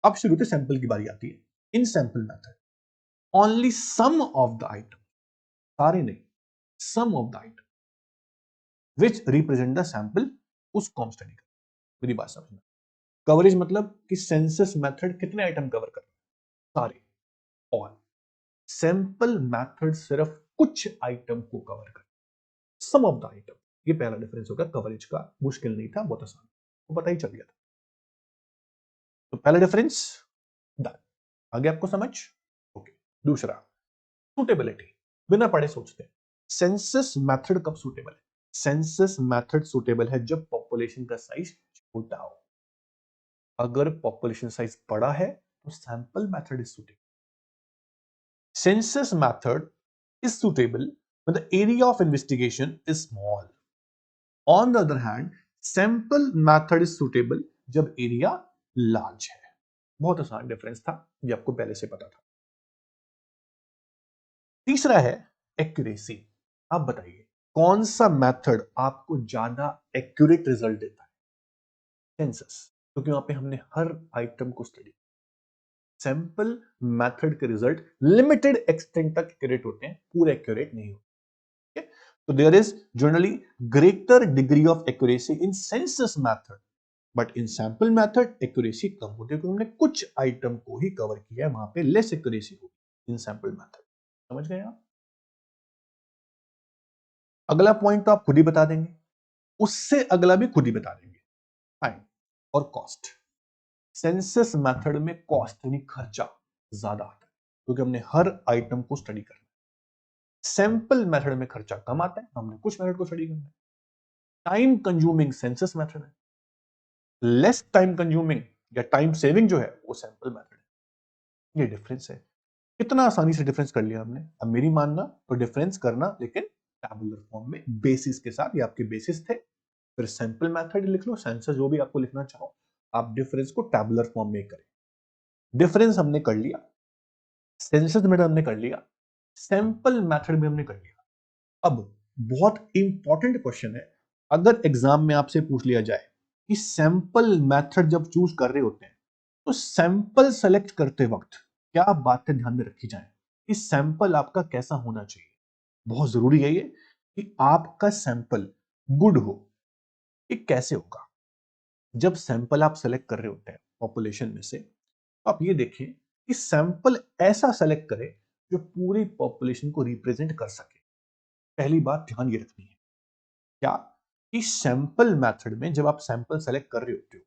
अब शुरू से सैंपल की बारी आती है। In sample method only some of the item, सारे नहीं, some of the item which represent the sample, उसको हम स्टडी करें। मेरी बात समझना, कवरेज मतलब कि सेंसस मेथड कितने आइटम कवर कर रहे हैं? सारे, ऑल। सैंपल मेथड सिर्फ कुछ आइटम को कवर कर, सम ऑफ द आइटम। ये पहला डिफरेंस होगा कवरेज का, मुश्किल नहीं था, बहुत आसान, वो पता ही चल गया था। तो पहला डिफरेंस डन, आगे आपको समझ? ओके। दूसरा सुटेबिलिटी, बिना पढ़े सोचते हैं सेंसस मेथड कब सुटेबल है? सेंसस मेथड सुटेबल है जब पॉपुलेशन का साइज छोटा हो। अगर पॉपुलेशन साइज बड़ा है तो sample method is suitable. census method is suitable when the area of investigation is small. On the other hand, sample method is suitable जब एरिया लार्ज है। बहुत आसान डिफरेंस था, ये आपको पहले से पता था। तीसरा है एक्यूरेसी। आप बताइए कौन सा मेथड आपको ज्यादा एक्यूरेट रिजल्ट देता है? सेंसस, क्योंकि वहां पे हमने हर आइटम को स्टडी। सैंपल मेथड के रिजल्ट लिमिटेड एक्सटेंट तक एक्यूरेट होते हैं, पूरे एक्यूरेट नहीं होते। So there is generally greater degree of accuracy in census method, but in sample method accuracy कम होती है, क्योंकि हमने कुछ आइटम को ही कवर किया है, वहां पे लेस accuracy होगी इन सैंपल मेथड। समझ गए आप? अगला पॉइंट तो आप खुद ही बता देंगे, उससे अगला भी खुद ही बता देंगे, टाइम और कॉस्ट। सेंसस मेथड में कॉस्ट यानी खर्चा ज्यादा आता है क्योंकि हमने हर आइटम को स्टडी करना है। सैंपल मेथड में खर्चा कम आता है, हमने कुछ मेथड को स्टडी करना है। टाइम कंज्यूमिंग सेंसस मेथड है, लेस टाइम कंज्यूमिंग या टाइम सेविंग जो है वो सैंपल मेथड है। ये डिफरेंस है। कितना आसानी से डिफरेंस कर लिया हमने। अब मेरी मानना तो डिफरेंस करना, लेकिन टैबुलर फॉर्म में बेसिस के साथ। ये आपके बेसिस थे, फिर सैंपल मेथड लिख लो, सेंसस जो भी आपको लिखना चाहो, आप डिफरेंस को टैबुलर फॉर्म में करें। डिफरेंस हमने कर लिया, सेंसस मेथड हमने कर लिया, सैंपल मेथड भी हमने कर लिया। अब बहुत इंपॉर्टेंट क्वेश्चन है, अगर एग्जाम में आपसे पूछ लिया जाए कि सैंपल मेथड जब चूज कर रहे होते हैं तो सैंपल सेलेक्ट करते वक्त क्या बातें ध्यान में रखी जाए कि सैंपल आपका कैसा होना चाहिए। बहुत जरूरी है ये कि आपका सैंपल गुड हो। ये कैसे होगा? जब सैंपल आप सेलेक्ट कर रहे होते हैं पॉपुलेशन में से, तो आप ये देखिए कि सैंपल ऐसा सेलेक्ट करें जो पूरी पॉपुलेशन को रिप्रेजेंट कर सके। पहली बात ध्यान ये रखनी है क्या कि सैंपल मेथड में जब आप सैंपल सेलेक्ट कर रहे होते हो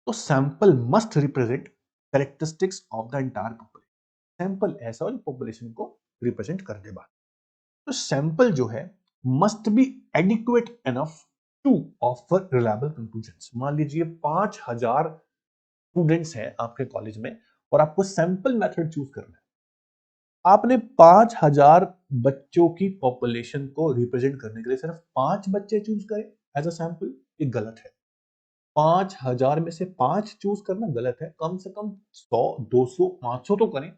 तो sample must represent characteristics of the entire population. Sample ऐसा हो जो पॉपुलेशन को रिप्रेजेंट कर दे। बात तो सैंपल जो है must be adequate enough to offer reliable conclusions. मान लीजिए 5000 स्टूडेंट्स हैं आपके कॉलेज में और आपको सैंपल मेथड चूज करना है। आपने 5000 बच्चों की पॉपुलेशन को रिप्रेजेंट करने के लिए सिर्फ 5 बच्चे चूज करें एज अ सैंपल, ये गलत है। 5000 में से 5 चूज करना गलत है। कम से कम 100, 200, 500 तो करें,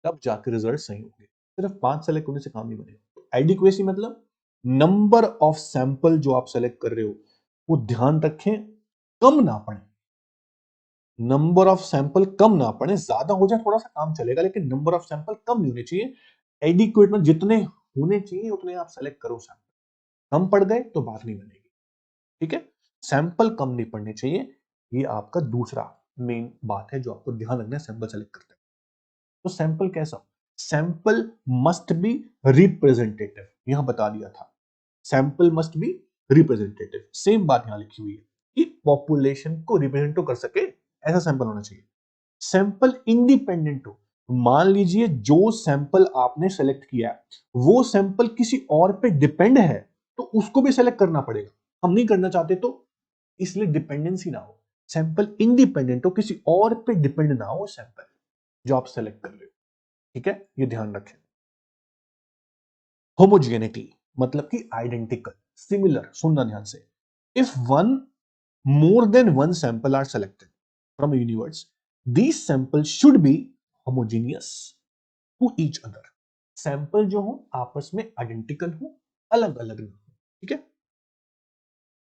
तब जाकर रिजल्ट सही होंगे। सिर्फ 5 सेलेक्ट होने से काम नहीं बनेगा। तो एडिक्वेसी मतलब नंबर ऑफ सैंपल जो आप सेलेक्ट कर रहे हो वो ध्यान रखें कम ना पड़े। नंबर ऑफ सैंपल कम ना पड़े, ज्यादा हो जाए थोड़ा सा काम चलेगा, लेकिन नंबर ऑफ सैंपल कम नहीं होने चाहिए। एडिक्वेट में जितने होने चाहिए उतने आप सेलेक्ट करो सैंपल। कम पड़ गए तो बात नहीं बनेगी। ठीक है, सैंपल कम नहीं पड़ने चाहिए। ये आपका दूसरा मेन बात है जो आपको ध्यान रखना है सैंपल सेलेक्ट करते हैं। तो सैंपल कैसा हो? सैंपल मस्ट बी रिप्रेजेंटेटिव, यहां बता दिया था। Sample must be representative, same बात यहां लिखी हुई है कि पॉपुलेशन को रिप्रेजेंट तो कर सके, ऐसा सैंपल होना चाहिए। सैंपल इंडिपेंडेंट हो, मान लीजिए जो सैंपल आपने सेलेक्ट किया वो सैंपल किसी और पे डिपेंड है तो उसको भी सेलेक्ट करना पड़ेगा। हम नहीं करना चाहते तो इसलिए डिपेंडेंसी ना हो। सैंपल इंडिपेंडेंट हो, किसी और पे डिपेंड ना हो सैंपल जो आप सेलेक्ट कर रहे हो। ठीक है, ये ध्यान रखें। होमोजेनिटी मतलब कि आइडेंटिकल, सिमिलर। सुनना ध्यान से। If one more than one sample are selected from a universe, these samples should be homogeneous to each other. Sample जो हो आपस में आइडेंटिकल हो, अलग अलग ना हो। ठीक है,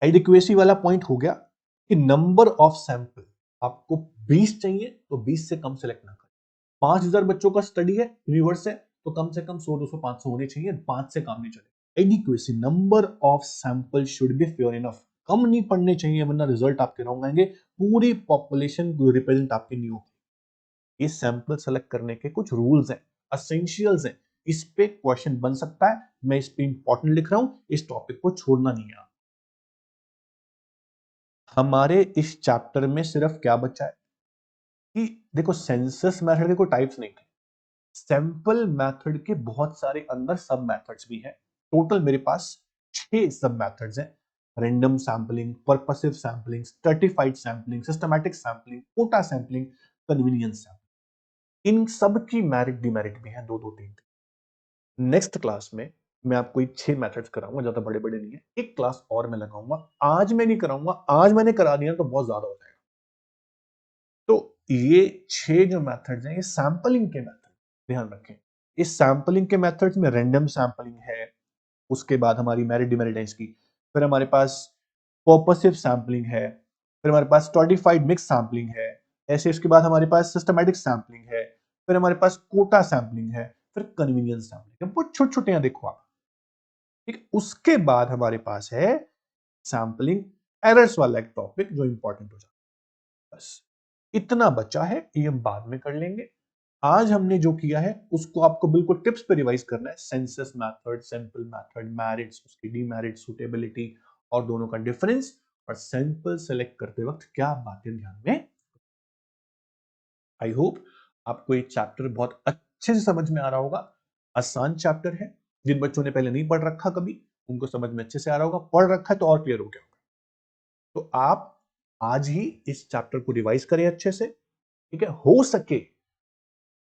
एडिक्वेसी वाला पॉइंट हो गया कि नंबर ऑफ सैंपल आपको 20 चाहिए तो 20 से कम सेलेक्ट ना करें। 5000 बच्चों का स्टडी है, यूनिवर्स है, तो कम से कम 100, 200, 500 होने चाहिए। 5 से काम नहीं चलेगा। Adequacy number of sample should be fair enough, कम नहीं पड़ने चाहिए वरना रिजल्ट आपके रॉन्ग आएंगे। पूरी पॉपुलेशन को रिप्रेजेंट आपके नहीं होगी। ये सैंपल सेलेक्ट करने के कुछ रूल्स हैं, एसेंशियल्स हैं। इस पे क्वेश्चन बन सकता है, मैं इस पे इंपॉर्टेंट लिख रहा हूं, इस टॉपिक को छोड़ना नहीं है। हमारे इस चैप्टर में सिर्फ क्या बचा है कि देखो, सेंसस मेथड के कोई टाइप्स नहीं थे। सैंपल मेथड के बहुत सारे अंदर सब मेथड्स भी हैं। टोटल मेरे पास 6 सब मेथड्स हैं। Random sampling, purposive sampling, stratified sampling, systematic sampling, quota sampling, convenience sampling. इन सब की मेरिट डिमेरिट भी हैं, दो दो तीन। नेक्स्ट क्लास में मैं आपको एक 6 मेथड्स कराऊंगा, ज्यादा बड़े बड़े नहीं है। एक क्लास और मैं लगाऊंगा, आज मैं नहीं कराऊंगा। आज मैंने करा दिया तो बहुत ज्यादा हो जाएगा। तो ये 6 जो मेथड्स हैं ये सैंपलिंग के मेथड, ध्यान रखें। इस सैंपलिंग के मेथड्स में रैंडम सैंपलिंग है, उसके बाद हमारी मेरिट डिमेरिट की, फिर हमारे पास पर्पसिव सैंपलिंग है, फिर हमारे पास स्ट्रैटिफाइड मिक्स सैंपलिंग है, ऐसे उसके बाद हमारे पास सिस्टमैटिक सैंपलिंग है, फिर हमारे पास कोटा सैंपलिंग है, फिर कन्वीनियंस सैंपलिंग है। बहुत छोटे छोटे हैं, देखो आप। ठीक, उसके बाद हमारे पास है सैंपलिंग एरर्स वाला एक टॉपिक जो इंपॉर्टेंट हो जाता है। बस इतना बचा है, ये हम बाद में कर लेंगे। आज हमने जो किया है उसको आपको बिल्कुल टिप्स पे रिवाइज करना है। Census method, simple method, merits, उसकी डीमेरिट, सूटेबिलिटी और दोनों का डिफरेंस, और सैंपल सेलेक्ट करते वक्त क्या बातें ध्यान में। आई होप आपको ये चैप्टर बहुत अच्छे से समझ में आ रहा होगा। आसान चैप्टर है, जिन बच्चों ने पहले नहीं पढ़ रखा कभी, उनको समझ में अच्छे से आ रहा होगा। पढ़ रखा है तो और क्लियर हो गया होगा। तो आप आज ही इस चैप्टर को रिवाइज करें अच्छे से, ठीक है। हो सके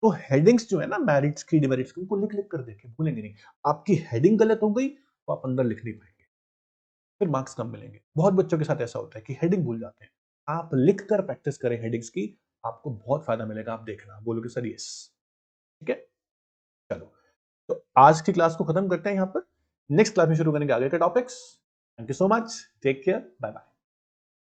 तो हेडिंग्स जो है ना, मैरिट्स की, डिमेरिट्स की, उनको लिख लिख कर देखें, भूलेंगे नहीं। आपकी हेडिंग गलत हो गई तो आप अंदर लिख नहीं पाएंगे, फिर मार्क्स कम मिलेंगे। बहुत बच्चों के साथ ऐसा होता है कि हेडिंग भूल जाते हैं। आप लिख कर प्रैक्टिस करें हेडिंग्स की, आपको बहुत फायदा मिलेगा। आप देखना, बोलोगे सर यस, ठीक है। चलो, तो आज की क्लास को खत्म करते हैं यहां पर। नेक्स्ट क्लास में शुरू करेंगे आगे के topics. Thank you so much, take care, bye bye.